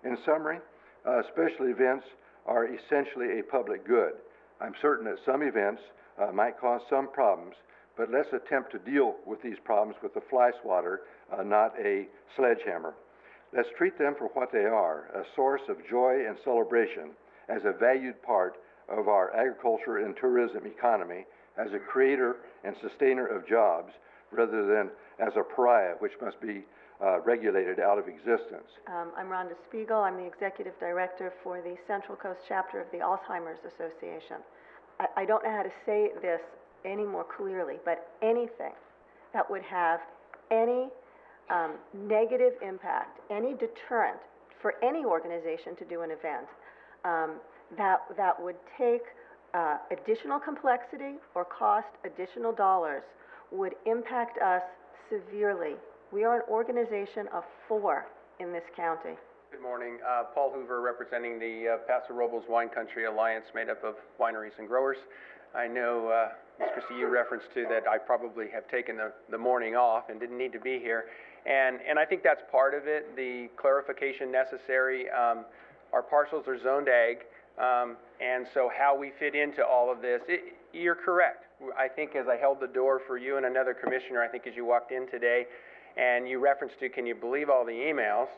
In summary, special events are essentially a public good. I'm certain that some events might cause some problems, but let's attempt to deal with these problems with a fly swatter, not a sledgehammer. Let's treat them for what they are, a source of joy and celebration, as a valued part of our agriculture and tourism economy, as a creator and sustainer of jobs, rather than as a pariah which must be regulated out of existence. I'm Rhonda Spiegel. I'm the Executive Director for the Central Coast Chapter of the Alzheimer's Association. I don't know how to say this any more clearly, but anything that would have any negative impact, any deterrent for any organization to do an event that would take additional complexity or cost additional dollars would impact us severely. We are an organization of 4 in this county. Good morning. Paul Hoover, representing the Paso Robles Wine Country Alliance, made up of wineries and growers. I know, Ms. Christie, you referenced to that I probably have taken the morning off and didn't need to be here. And I think that's part of it, the clarification necessary. Our parcels are zoned ag, and so how we fit into all of this, you're correct. I think as I held the door for you and another commissioner, I think as you walked in today, and you referenced to, can you believe all the emails?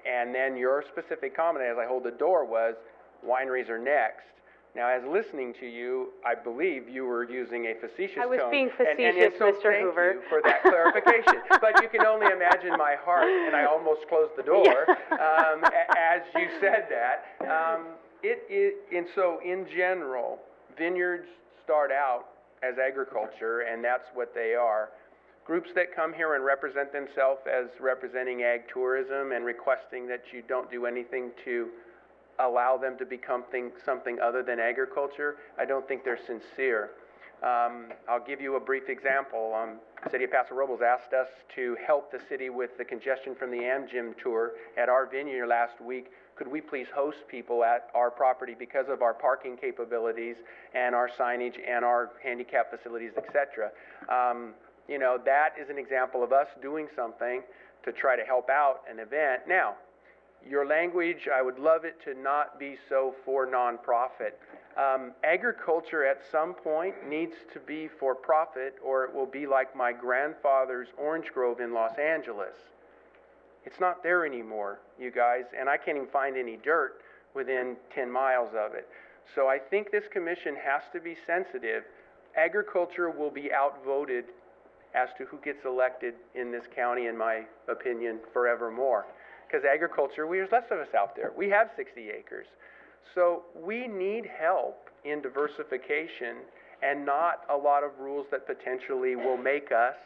And then your specific comment as I hold the door was, wineries are next. Now, as listening to you, I believe you were using a facetious tone. I was being facetious, so Mr. Hoover. Thank you for that clarification. But you can only imagine my heart, and I almost closed the door as you said that. And so, in general, vineyards start out as agriculture, and that's what they are. Groups that come here and represent themselves as representing ag tourism and requesting that you don't do anything to allow them to become something other than agriculture, I don't think they're sincere. I'll give you a brief example. The city of Paso Robles asked us to help the city with the congestion from the Am-Gym tour at our vineyard last week. Could we please host people at our property because of our parking capabilities and our signage and our handicap facilities, etc. You know, that is an example of us doing something to try to help out an event. Now, your language, I would love it to not be so for nonprofit. Agriculture at some point needs to be for profit, or it will be like my grandfather's orange grove in Los Angeles. It's not there anymore, you guys, and I can't even find any dirt within 10 miles of it. So I think this commission has to be sensitive. Agriculture will be outvoted as to who gets elected in this county, in my opinion, forevermore. Because agriculture, there's less of us out there. We have 60 acres. So we need help in diversification and not a lot of rules that potentially will make us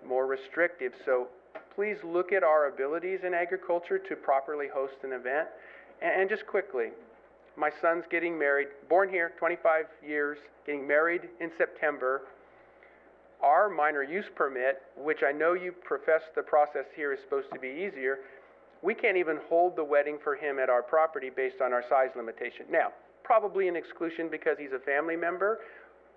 more restrictive. So please look at our abilities in agriculture to properly host an event. And just quickly, my son's getting married, born here, 25 years, getting married in September. Our minor use permit, which I know you profess the process here is supposed to be easier, we can't even hold the wedding for him at our property based on our size limitation. Now, probably an exclusion because he's a family member,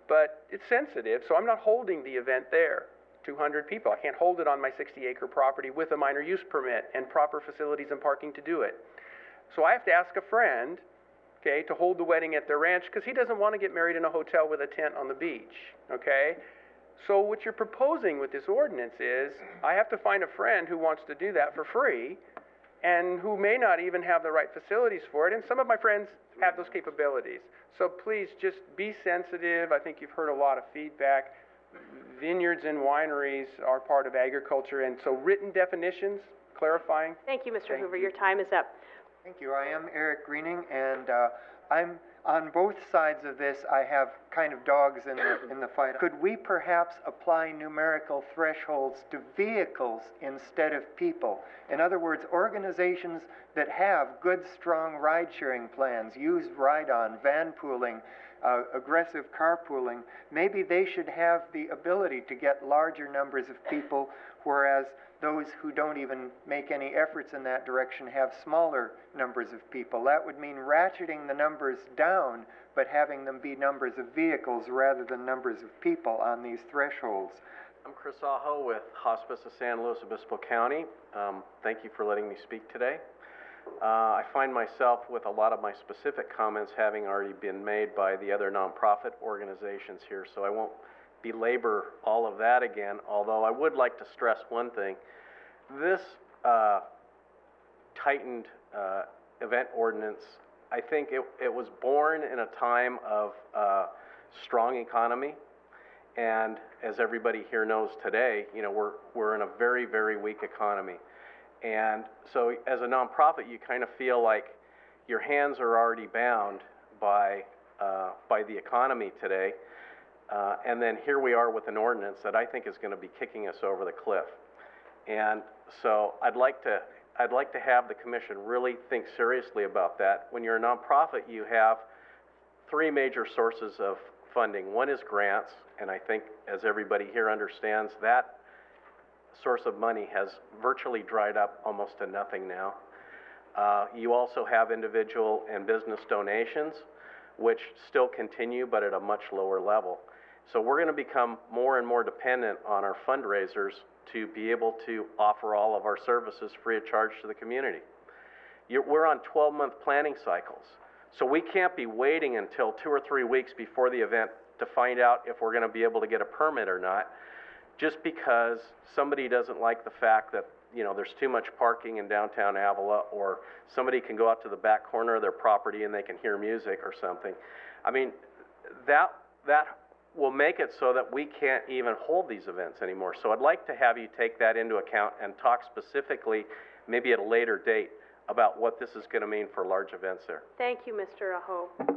but it's sensitive, so I'm not holding the event there. 200 people, I can't hold it on my 60-acre property with a minor use permit and proper facilities and parking to do it. So I have to ask a friend, okay, to hold the wedding at their ranch because he doesn't want to get married in a hotel with a tent on the beach, okay? So what you're proposing with this ordinance is I have to find a friend who wants to do that for free and who may not even have the right facilities for it, and some of my friends have those capabilities. So please just be sensitive. I think you've heard a lot of feedback. Vineyards and wineries are part of agriculture, and so written definitions, clarifying. Thank you, Mr. Hoover. Your time is up. Thank you. I am Eric Greening, and I'm on both sides of this. I have kind of dogs in the fight. Could we perhaps apply numerical thresholds to vehicles instead of people? In other words, organizations that have good, strong ride-sharing plans, use ride-on, van pooling, aggressive carpooling, maybe they should have the ability to get larger numbers of people, whereas those who don't even make any efforts in that direction have smaller numbers of people. That would mean ratcheting the numbers down, but having them be numbers of vehicles rather than numbers of people on these thresholds. I'm Chris Aho with Hospice of San Luis Obispo County. Thank you for letting me speak today. I find myself with a lot of my specific comments having already been made by the other nonprofit organizations here, so I won't belabor all of that again, although I would like to stress one thing. This tightened event ordinance, I think it was born in a time of strong economy, and as everybody here knows today, you know, we're in a very, very weak economy. And so as a nonprofit, you kind of feel like your hands are already bound by the economy today. And then here we are with an ordinance that I think is going to be kicking us over the cliff. And so I'd like to have the commission really think seriously about that. When you're a nonprofit, you have three major sources of funding. One is grants, and I think as everybody here understands, that source of money has virtually dried up almost to nothing now. You also have individual and business donations, which still continue, but at a much lower level. So we're going to become more and more dependent on our fundraisers to be able to offer all of our services free of charge to the community. We're on 12-month planning cycles, so we can't be waiting until 2 or 3 weeks before the event to find out if we're going to be able to get a permit or not, just because somebody doesn't like the fact that, you know, there's too much parking in downtown Avila, or somebody can go out to the back corner of their property and they can hear music or something. I mean, that will make it so that we can't even hold these events anymore. So I'd like to have you take that into account and talk specifically, maybe at a later date, about what this is going to mean for large events there. Thank you, Mr. Aho.